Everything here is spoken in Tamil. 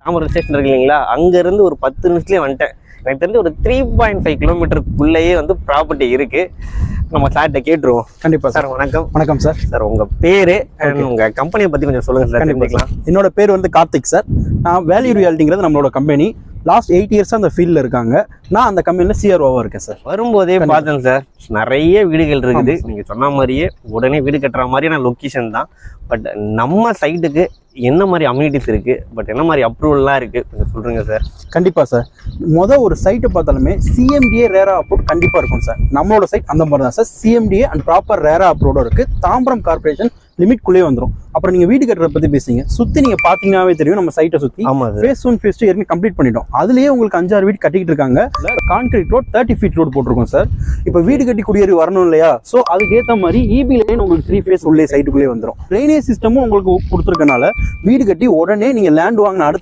தாம்பரம் ஸ்டேஷன் இருக்கு இல்லைங்களா, அங்கேருந்து ஒரு 10 நிமிஷத்துலேயே வந்துட்டேன். எனக்கு தெரிஞ்சு ஒரு 3.5 கிலோமீட்டருக்குள்ளேயே வந்து ப்ராப்பர்ட்டி இருக்குது. நம்ம சார்கிட்ட கேட்டுருவோம். கண்டிப்பாக சார் வணக்கம். வணக்கம் சார். சார் உங்கள் பேர் அண்ட் உங்கள் கம்பெனியை பற்றி கொஞ்சம் சொல்லுங்கள் சார். கண்டிப்பாக. என்னோட பேர் வந்து கார்த்திக் சார். நான் வேல்யூ ரியாலிட்டிங்கிறது நம்மளோட கம்பெனி. லாஸ்ட் 8 இயர்ஸாக அந்த ஃபீல்டில் இருக்காங்க. நான் அந்த கம்பெனியில் சிஆர்ஓவாக இருக்கேன் சார். வரும்போதே பார்த்தேன் சார், நிறைய வீடுகள் இருக்குது. நீங்கள் சொன்ன மாதிரியே உடனே வீடு கட்டுற மாதிரியான லொக்கேஷன் தான். பட் நம்ம சைட்டுக்கு என்ன மாதிரி அம்யூனிட்டிஸ் இருக்குது, பட் என்ன மாதிரி அப்ரூவல்லாம் இருக்குது கொஞ்சம் சொல்கிறீங்க சார். கண்டிப்பாக சார். ஒரு சைட்டை பார்த்தாலுமே சிஎம்டிஏ ரேரா அப்ரூவ் கண்டிப்பாக இருக்கும் சார். நம்மளோட சைட் அந்த மாதிரி தான் சார். சிஎம்டிஏ அண்ட் ப்ராப்பர் ரேரா அப்ரூவோட இருக்குது. தாம்பரம் கார்பரேஷன் லிமிட்குள்ளேயே வந்துடும். அப்புறம் நீங்கள் வீடு கட்டுறத பற்றி பேசுங்க. சுற்றி நீங்கள் பார்த்தீங்கன்னாவே தெரியும் நம்ம சைட்டை சுற்றி. ஆமாம், ஃபேஸ் 1 ஃபேஸ் 2 ஏற்கனவே கம்ப்ளீட் பண்ணிட்டோம். அதுலேயே உங்களுக்கு 5-6 வீடு கட்டிக்கிட்டு இருக்காங்க. கான்கிரீட் ரோட் 30 ஃபீட் ரோடு போட்டிருக்கோம் சார். இப்போ வீடு கட்டி குடியேறி வரணும் இல்லையா, ஸோ அதுக்கேற்ற மாதிரி இபி லைன் உங்களுக்கு 3 ஃபேஸ் உள்ளே சைட்டுக்குள்ளே வந்துடும். ட்ரைனேஜ் சிஸ்டமும் உங்களுக்கு கொடுத்துருக்கனால வீடு கட்டி உடனே நீங்கள் லேண்ட் வாங்கின அடுத்த